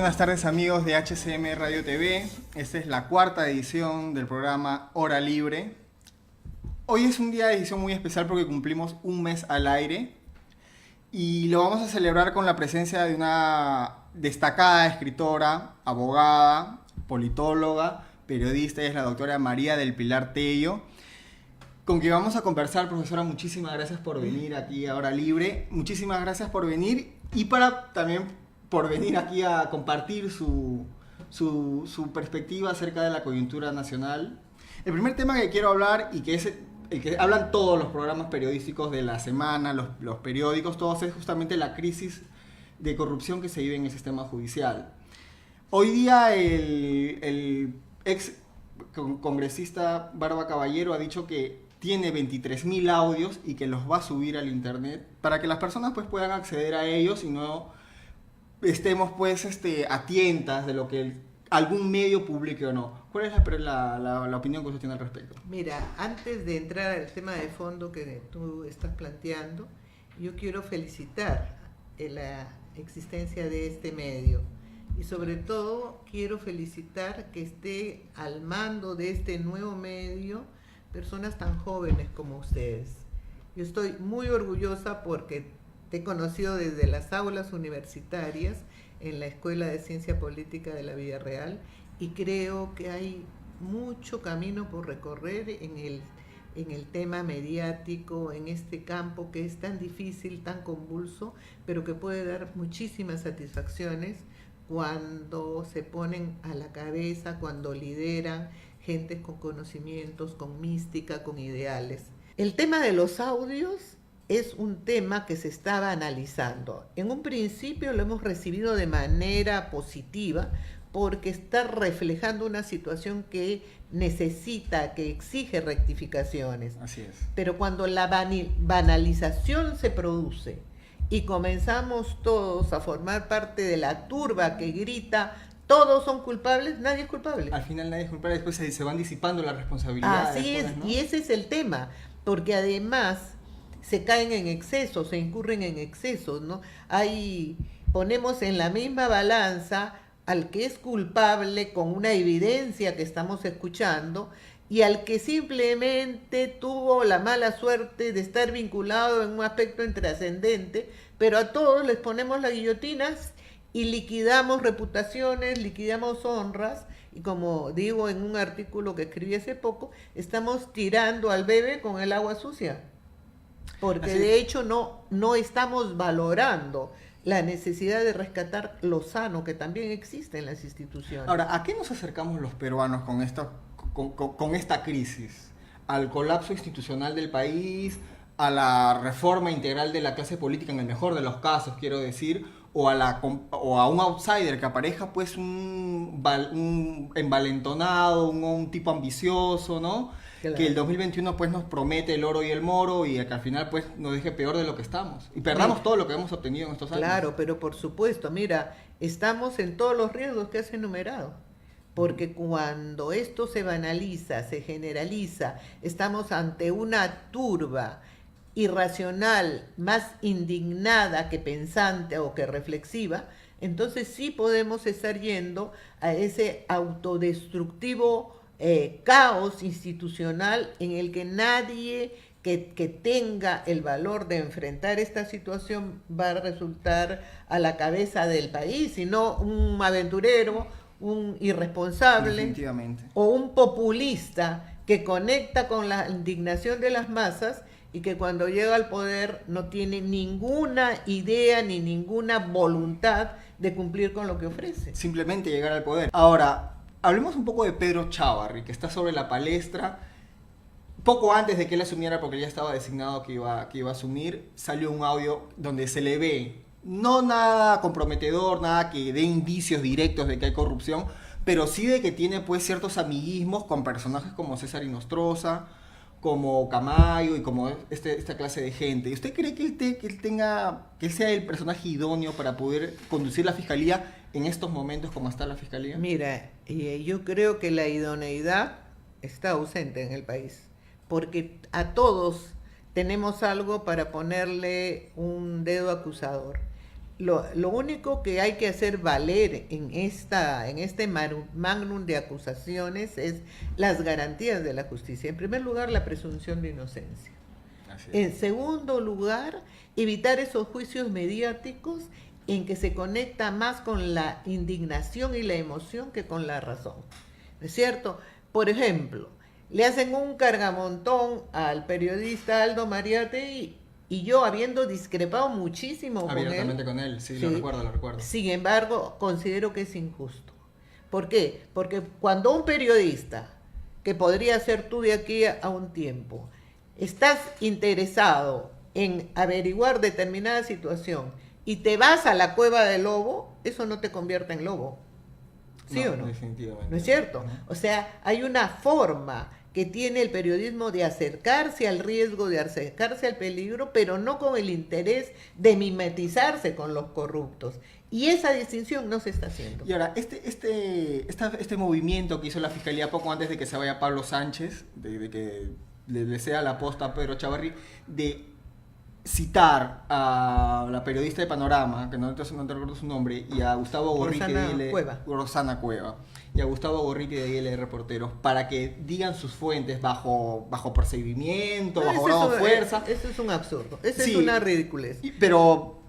buenas tardes amigos de HCM Radio TV. Esta es la cuarta edición del programa Hora Libre. Hoy es un día de edición muy especial porque cumplimos un mes al aire y lo vamos a celebrar con la presencia de una destacada escritora, abogada, politóloga, periodista. Es la doctora María del Pilar Tello, con quien vamos a conversar. Profesora, muchísimas gracias por venir aquí a Hora Libre. Muchísimas gracias por venir y por venir aquí a compartir su perspectiva acerca de la coyuntura nacional. El primer tema que quiero hablar, y que es el que hablan todos los programas periodísticos de la semana, los periódicos, todos, es justamente la crisis de corrupción que se vive en el sistema judicial. Hoy día el ex congresista Barba Caballero ha dicho que tiene 23.000 audios y que los va a subir al internet para que las personas pues puedan acceder a ellos y no estemos pues atientas de lo que algún medio publique o no. ¿Cuál es la opinión que usted tiene al respecto? Mira, antes de entrar al tema de fondo que tú estás planteando, yo quiero felicitar la existencia de este medio y sobre todo quiero felicitar que esté al mando de este nuevo medio personas tan jóvenes como ustedes. Yo estoy muy orgullosa porque te he conocido desde las aulas universitarias en la Escuela de Ciencia Política de la Villarreal y creo que hay mucho camino por recorrer en el tema mediático, en este campo que es tan difícil, tan convulso, pero que puede dar muchísimas satisfacciones cuando se ponen a la cabeza, cuando lideran gentes con conocimientos, con mística, con ideales. El tema de los audios es un tema que se estaba analizando. En un principio lo hemos recibido de manera positiva porque está reflejando una situación que necesita, que exige rectificaciones. Así es. Pero cuando la banalización se produce y comenzamos todos a formar parte de la turba que grita todos son culpables, nadie es culpable. Al final nadie es culpable, después se van disipando las responsabilidades. Así es, ¿no? y ese es el tema, porque además se caen en excesos, se incurren en excesos, ¿no? Ponemos en la misma balanza al que es culpable con una evidencia que estamos escuchando y al que simplemente tuvo la mala suerte de estar vinculado en un aspecto intrascendente, pero a todos les ponemos las guillotinas y liquidamos reputaciones, liquidamos honras, y como digo en un artículo que escribí hace poco, estamos tirando al bebé con el agua sucia. Porque de hecho no estamos valorando la necesidad de rescatar lo sano que también existe en las instituciones. Ahora, ¿a qué nos acercamos los peruanos con esta crisis? ¿Al colapso institucional del país? ¿A la reforma integral de la clase política en el mejor de los casos, quiero decir? ¿O a un outsider que aparezca pues un envalentonado, un tipo ambicioso, ¿no? Claro. Que el 2021 pues nos promete el oro y el moro y que al final pues nos deje peor de lo que estamos y perdamos todo lo que hemos obtenido en estos años. Claro, pero por supuesto, mira, estamos en todos los riesgos que has enumerado, porque cuando esto se banaliza, se generaliza, estamos ante una turba irracional, más indignada que pensante o que reflexiva, entonces sí podemos estar yendo a ese autodestructivo caos institucional en el que nadie que tenga el valor de enfrentar esta situación va a resultar a la cabeza del país, sino un aventurero, un irresponsable o un populista que conecta con la indignación de las masas y que cuando llega al poder no tiene ninguna idea ni ninguna voluntad de cumplir con lo que ofrece. Simplemente llegar al poder. Ahora, hablemos un poco de Pedro Chávarri, que está sobre la palestra. Poco antes de que él asumiera, porque ya estaba designado que iba a asumir, salió un audio donde se le ve, no nada comprometedor, nada que dé indicios directos de que hay corrupción, pero sí de que tiene pues ciertos amiguismos con personajes como César Inostroza, como Camayo y como esta clase de gente. ¿Y usted cree que él sea el personaje idóneo para poder conducir la fiscalía en estos momentos como está la fiscalía? Mira, yo creo que la idoneidad está ausente en el país, porque a todos tenemos algo para ponerle un dedo acusador. lo único que hay que hacer valer en este magnum de acusaciones es las garantías de la justicia. En primer lugar, la presunción de inocencia. En segundo lugar, evitar esos juicios mediáticos en que se conecta más con la indignación y la emoción que con la razón. ¿No es cierto? Por ejemplo, le hacen un cargamontón al periodista Aldo Mariate y yo, habiendo discrepado muchísimo abiertamente con él, sí, lo recuerdo. Sin embargo, considero que es injusto. ¿Por qué? Porque cuando un periodista, que podría ser tú de aquí a un tiempo, estás interesado en averiguar determinada situación y te vas a la cueva del lobo, eso no te convierte en lobo. ¿Sí o no? Definitivamente. ¿No es cierto? O sea, hay una forma que tiene el periodismo de acercarse al riesgo, de acercarse al peligro, pero no con el interés de mimetizarse con los corruptos. Y esa distinción no se está haciendo. Y ahora, este movimiento que hizo la Fiscalía poco antes de que se vaya Pablo Sánchez, de que le sea la posta a Pedro Chavarri, de citar a la periodista de Panorama, que no te recuerdo su nombre, y a Gustavo Gorriti Rosana Cueva, y a Gustavo Gorriti de IL Reporteros, para que digan sus fuentes bajo procedimiento, bajo grado de fuerza. Eso es un absurdo, eso es una ridiculez. Pero,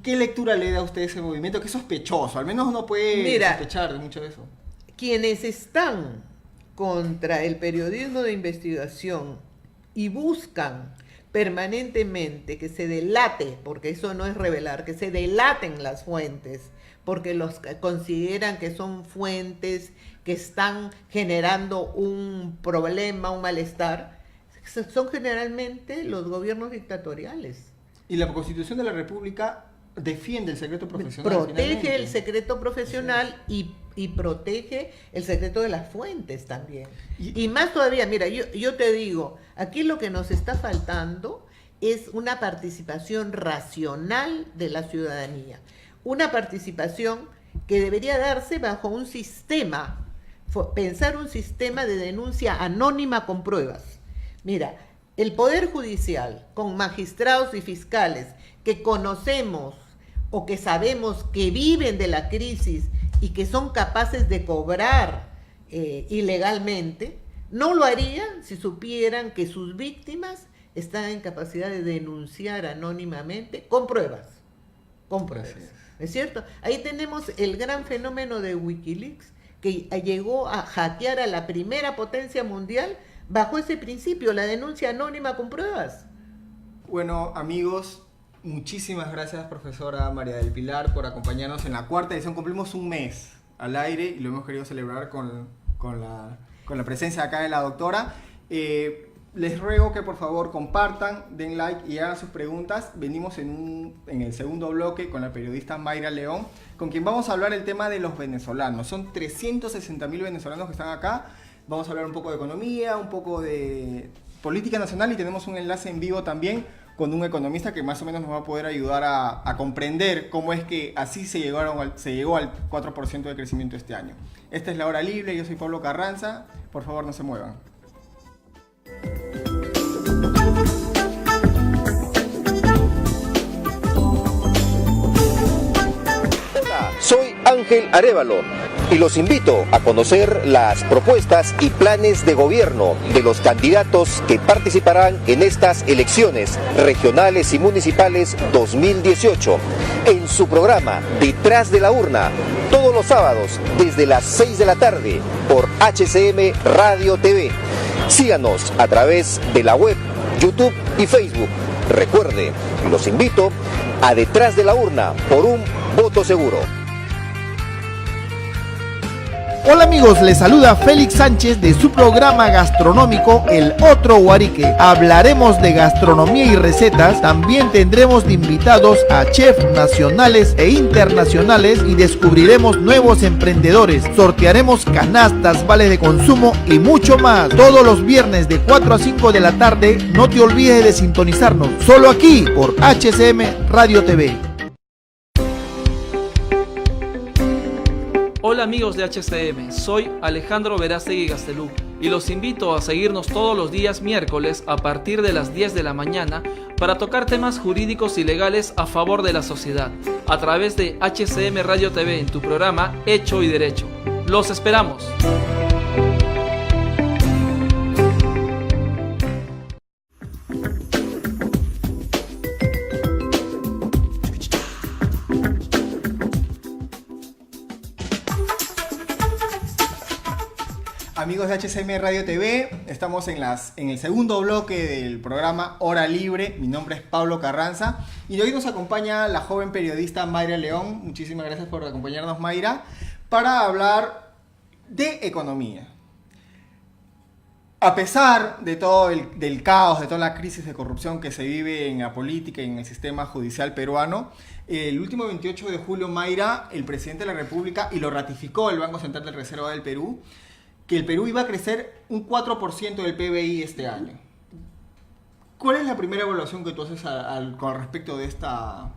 ¿qué lectura le da a usted ese movimiento? Que es sospechoso, al menos uno puede sospechar de mucho de eso. Quienes están contra el periodismo de investigación y buscan permanentemente que se delate, porque eso no es revelar, que se delaten las fuentes, porque los consideran que son fuentes que están generando un problema, un malestar, son generalmente los gobiernos dictatoriales. Y la Constitución de la República defiende el secreto profesional. Protege el secreto profesional y protege el secreto de las fuentes también. Y más todavía, mira, yo te digo, aquí lo que nos está faltando es una participación racional de la ciudadanía. Una participación que debería darse bajo un sistema, pensar un sistema de denuncia anónima con pruebas. Mira, el Poder Judicial, con magistrados y fiscales que conocemos o que sabemos que viven de la crisis y que son capaces de cobrar ilegalmente, no lo harían si supieran que sus víctimas están en capacidad de denunciar anónimamente con pruebas. Con pruebas. ¿Es cierto? Ahí tenemos el gran fenómeno de Wikileaks, que llegó a hackear a la primera potencia mundial bajo ese principio, la denuncia anónima con pruebas. Bueno, amigos, muchísimas gracias, profesora María del Pilar, por acompañarnos en la cuarta edición. Cumplimos un mes al aire y lo hemos querido celebrar con la presencia acá de la doctora. Les ruego que por favor compartan, den like y hagan sus preguntas. Venimos en el segundo bloque con la periodista Mayra León, con quien vamos a hablar el tema de los venezolanos. Son 360.000 venezolanos que están acá. Vamos a hablar un poco de economía, un poco de política nacional y tenemos un enlace en vivo también con un economista que más o menos nos va a poder ayudar a comprender cómo es que así se llegó al 4% de crecimiento este año. Esta es La Hora Libre, yo soy Pablo Carranza. Por favor, no se muevan. Hola, soy Ángel Arévalo y los invito a conocer las propuestas y planes de gobierno de los candidatos que participarán en estas elecciones regionales y municipales 2018 en su programa Detrás de la Urna, todos los sábados desde las 6 de la tarde por HCM Radio TV. Síganos a través de la web, YouTube y Facebook. Recuerde, los invito a Detrás de la Urna por un voto seguro. Hola amigos, les saluda Félix Sánchez de su programa gastronómico El Otro Guarique. Hablaremos de gastronomía y recetas, también tendremos de invitados a chefs nacionales e internacionales y descubriremos nuevos emprendedores. Sortearemos canastas, vales de consumo y mucho más. Todos los viernes de 4 a 5 de la tarde, no te olvides de sintonizarnos, solo aquí por HCM Radio TV. Hola amigos de HCM, soy Alejandro Verástegui Gastelú y los invito a seguirnos todos los días miércoles a partir de las 10 de la mañana para tocar temas jurídicos y legales a favor de la sociedad, a través de HCM Radio TV en tu programa Hecho y Derecho. ¡Los esperamos! Amigos de HCM Radio TV, estamos en el segundo bloque del programa Hora Libre. Mi nombre es Pablo Carranza y hoy nos acompaña la joven periodista Mayra León. Muchísimas gracias por acompañarnos, Mayra, para hablar de economía. A pesar de todo del caos, de toda la crisis de corrupción que se vive en la política y en el sistema judicial peruano, el último 28 de julio, Mayra, el presidente de la República, y lo ratificó el Banco Central de Reserva del Perú, que el Perú iba a crecer un 4% del PBI este año. ¿Cuál es la primera evaluación que tú haces con respecto de esta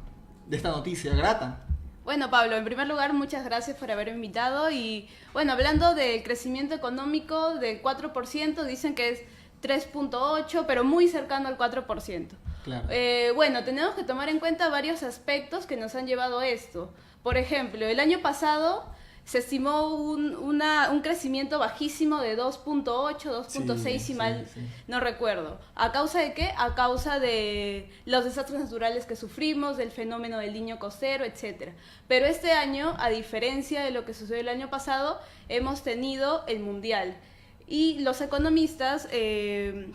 noticia grata? Bueno, Pablo, en primer lugar, muchas gracias por haberme invitado. Y bueno, hablando del crecimiento económico del 4%, dicen que es 3.8%, pero muy cercano al 4%. Claro. Bueno, tenemos que tomar en cuenta varios aspectos que nos han llevado a esto. Por ejemplo, el año pasado se estimó un crecimiento bajísimo de 2.8, 2.6, si mal no recuerdo. ¿A causa de qué? A causa de los desastres naturales que sufrimos, del fenómeno del Niño costero, etc. Pero este año, a diferencia de lo que sucedió el año pasado, hemos tenido el Mundial. Y los economistas, el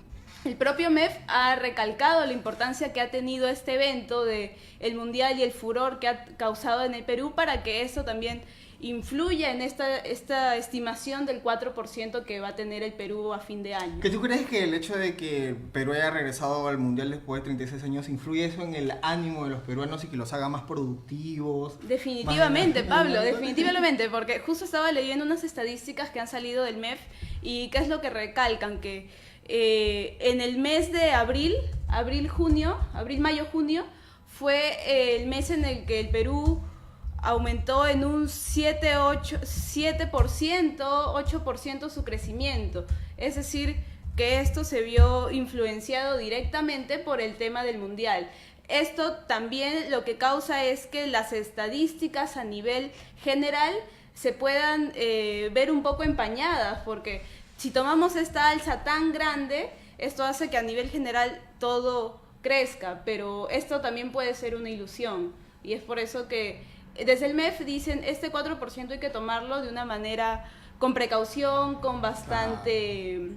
propio MEF ha recalcado la importancia que ha tenido este evento del Mundial y el furor que ha causado en el Perú para que eso también influya en esta estimación del 4% que va a tener el Perú a fin de año. ¿Qué tú crees que el hecho de que Perú haya regresado al Mundial después de 36 años influye eso en el ánimo de los peruanos y que los haga más productivos? Definitivamente, Pablo, definitivamente, porque justo estaba leyendo unas estadísticas que han salido del MEF y qué es lo que recalcan, que en el mes de abril, mayo, junio, fue el mes en el que el Perú aumentó en un 8% su crecimiento. Es decir, que esto se vio influenciado directamente por el tema del Mundial. Esto también lo que causa es que las estadísticas a nivel general se puedan ver un poco empañadas, porque si tomamos esta alza tan grande, esto hace que a nivel general todo crezca, pero esto también puede ser una ilusión, y es por eso que desde el MEF dicen este 4% hay que tomarlo de una manera con precaución, con bastante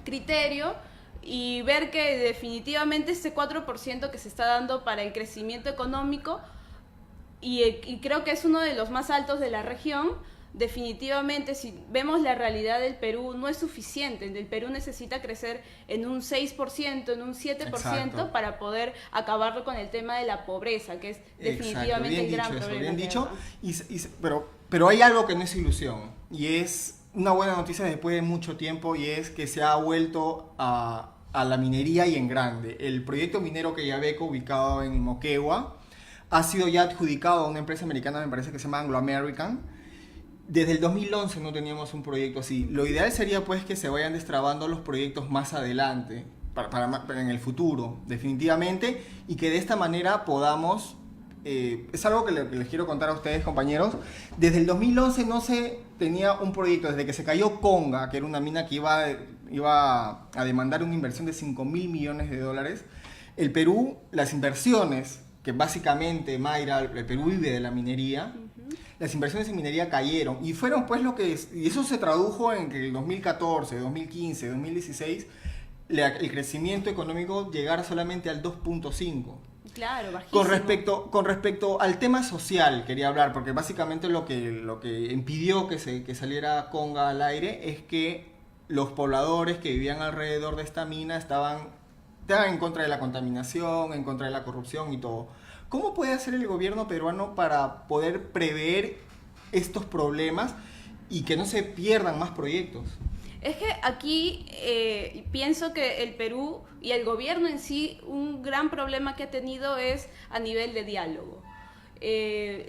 criterio, y ver que definitivamente este 4% que se está dando para el crecimiento económico, y creo que es uno de los más altos de la región, definitivamente si vemos la realidad del Perú no es suficiente. El Perú necesita crecer en un 6%, en un 7%. Exacto, para poder acabarlo con el tema de la pobreza, que es definitivamente el gran problema. Bien dicho, pero hay algo que no es ilusión, y es una buena noticia después de mucho tiempo, y es que se ha vuelto a la minería, y en grande. El proyecto minero Quellaveco, ubicado en Moquegua, ha sido ya adjudicado a una empresa americana, me parece que se llama Anglo American. Desde el 2011 no teníamos un proyecto así. Lo ideal sería pues que se vayan destrabando los proyectos más adelante, para en el futuro, definitivamente, y que de esta manera podamos... es algo que les quiero contar a ustedes, compañeros. Desde el 2011 no se tenía un proyecto, desde que se cayó Conga, que era una mina que iba a demandar una inversión de $5.000 millones. El Perú, las inversiones, que básicamente, Mayra, el Perú vive de la minería, las inversiones en minería cayeron, y fueron pues y eso se tradujo en que el 2014, 2015, 2016 el crecimiento económico llegara solamente al 2.5. Claro, bajísimo. Con respecto al tema social quería hablar, porque básicamente lo que impidió que saliera Conga al aire es que los pobladores que vivían alrededor de esta mina estaban en contra de la contaminación, en contra de la corrupción y todo. ¿Cómo puede hacer el gobierno peruano para poder prever estos problemas y que no se pierdan más proyectos? Es que aquí pienso que el Perú y el gobierno en sí, un gran problema que ha tenido es a nivel de diálogo.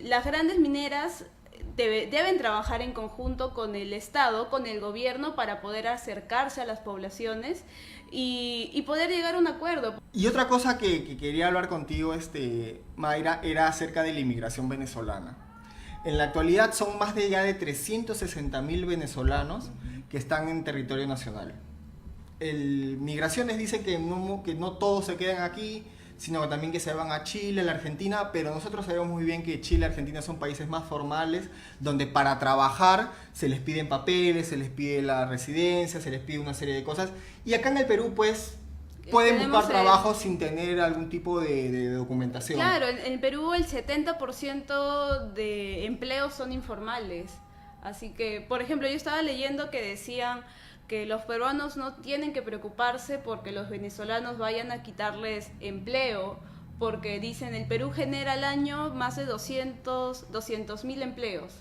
Las grandes mineras deben trabajar en conjunto con el Estado, con el gobierno, para poder acercarse a las poblaciones y poder llegar a un acuerdo. Y otra cosa que quería hablar contigo, Mayra, era acerca de la inmigración venezolana. En la actualidad son más de 360.000 venezolanos que están en territorio nacional. Migraciones dice que no todos se quedan aquí, sino que también que se van a Chile, a la Argentina, pero nosotros sabemos muy bien que Chile y Argentina son países más formales, donde para trabajar se les piden papeles, se les pide la residencia, se les pide una serie de cosas, y acá en el Perú pues pueden buscar trabajo sin tener algún tipo de documentación. Claro, en Perú el 70% de empleos son informales, así que, por ejemplo, yo estaba leyendo que decían que los peruanos no tienen que preocuparse porque los venezolanos vayan a quitarles empleo, porque dicen el Perú genera al año más de 200.000 empleos.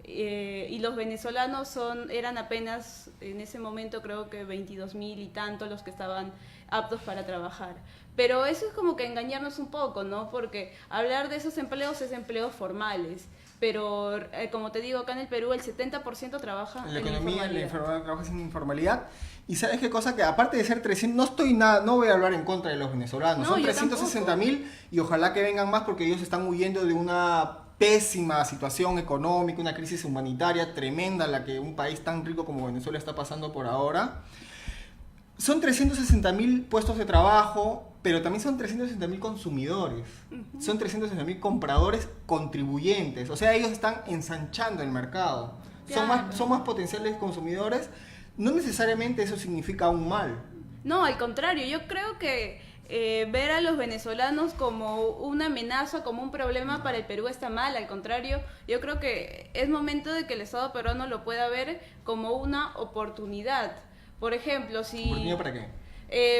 Y los venezolanos eran apenas en ese momento creo que 22.000 y tanto los que estaban aptos para trabajar. Pero eso es como que engañarnos un poco, ¿no? Porque hablar de esos empleos es empleos formales. Pero como te digo, acá en el Perú el 70% trabaja en la en economía, la informalidad. trabaja sin informalidad. Y sabes qué cosa, que aparte de ser 300, no voy a hablar en contra de los venezolanos, No, son yo 360.000 y ojalá que vengan más porque ellos están huyendo de una pésima situación económica, una crisis humanitaria tremenda, la que un país tan rico como Venezuela está pasando por ahora. Son 360.000 puestos de trabajo, pero también son 360.000 consumidores. Uh-huh. Son 360.000 compradores contribuyentes. O sea, ellos están ensanchando el mercado. Claro. Son más potenciales consumidores. No necesariamente eso significa un mal. No, al contrario. Yo creo que ver a los venezolanos como una amenaza, como un problema para el Perú está mal. Al contrario, yo creo que es momento de que el Estado peruano lo pueda ver como una oportunidad. Por ejemplo, si... ¿Oportunidad para qué?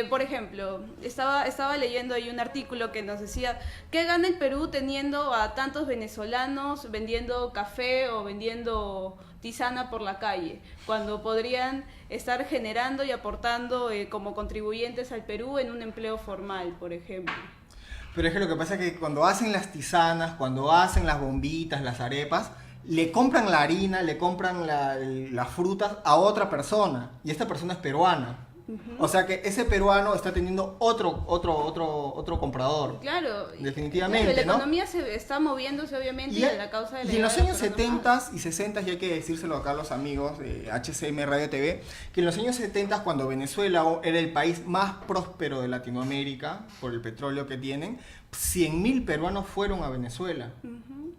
Por ejemplo, estaba leyendo ahí un artículo que nos decía ¿qué gana el Perú teniendo a tantos venezolanos vendiendo café o vendiendo tisana por la calle? Cuando podrían estar generando y aportando como contribuyentes al Perú en un empleo formal, por ejemplo. Pero es que lo que pasa es que cuando hacen las tisanas, cuando hacen las bombitas, las arepas, le compran la harina, le compran las frutas a otra persona, y esta persona es peruana. Uh-huh. O sea que ese peruano está teniendo otro comprador. Claro. Definitivamente, claro, la ¿no? economía se está moviéndose obviamente de la causa de la... Y en los años 70 y 60, y hay que decírselo acá a los amigos de HCM Radio TV, que en los años 70, cuando Venezuela era el país más próspero de Latinoamérica, por el petróleo que tienen, 100.000 peruanos fueron a Venezuela. Uh-huh.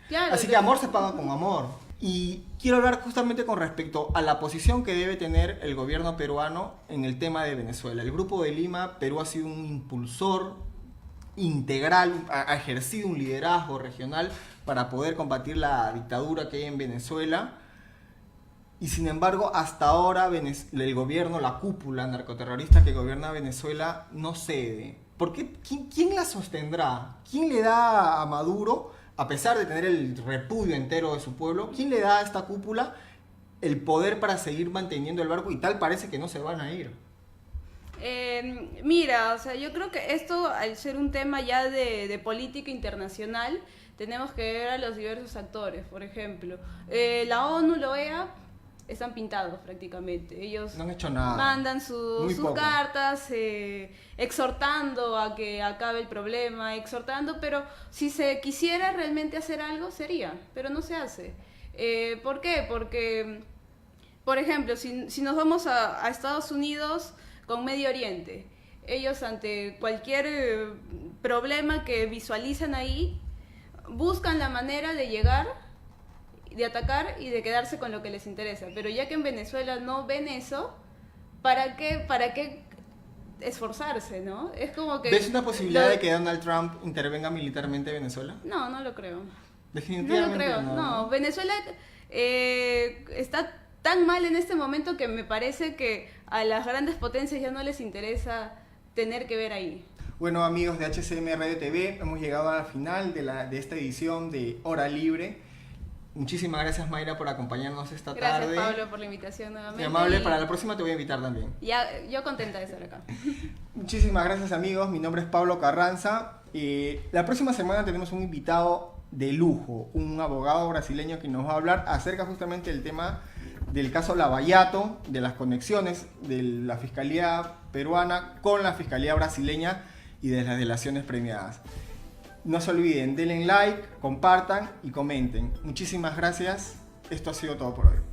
Claro, así que amor se paga con amor. Y quiero hablar justamente con respecto a la posición que debe tener el gobierno peruano en el tema de Venezuela. El Grupo de Lima, Perú ha sido un impulsor integral, ha ejercido un liderazgo regional para poder combatir la dictadura que hay en Venezuela. Y sin embargo, hasta ahora el gobierno, la cúpula narcoterrorista que gobierna Venezuela, no cede. ¿Por qué? ¿Quién la sostendrá? ¿Quién le da a Maduro, a pesar de tener el repudio entero de su pueblo, quién le da a esta cúpula el poder para seguir manteniendo el barco? Y tal parece que no se van a ir. Mira, o sea, yo creo que esto, al ser un tema ya de política internacional, tenemos que ver a los diversos actores. Por ejemplo, la ONU, la OEA, están pintados prácticamente. Ellos no han hecho nada. Mandan sus cartas exhortando a que acabe el problema, pero si se quisiera realmente hacer algo, sería, pero no se hace. ¿Por qué? Porque, por ejemplo, si nos vamos a Estados Unidos con Medio Oriente, ellos ante cualquier problema que visualizan ahí, buscan la manera de llegar, de atacar y de quedarse con lo que les interesa. Pero ya que en Venezuela no ven eso, ¿para qué esforzarse, no? Es como que... ¿Ves una posibilidad de que Donald Trump intervenga militarmente en Venezuela? No, no lo creo. Definitivamente no lo creo, no. Venezuela está tan mal en este momento que me parece que a las grandes potencias ya no les interesa tener que ver ahí. Bueno, amigos de HCM Radio TV, hemos llegado al final de esta edición de Hora Libre. Muchísimas gracias, Mayra, por acompañarnos esta tarde. Gracias, Pablo, por la invitación nuevamente. Muy amable, para la próxima te voy a invitar también. Ya, yo contenta de estar acá. Muchísimas gracias, amigos. Mi nombre es Pablo Carranza. La próxima semana tenemos un invitado de lujo, un abogado brasileño que nos va a hablar acerca justamente del tema del caso Lavallato, de las conexiones de la Fiscalía peruana con la Fiscalía brasileña y de las delaciones premiadas. No se olviden, denle like, compartan y comenten. Muchísimas gracias. Esto ha sido todo por hoy.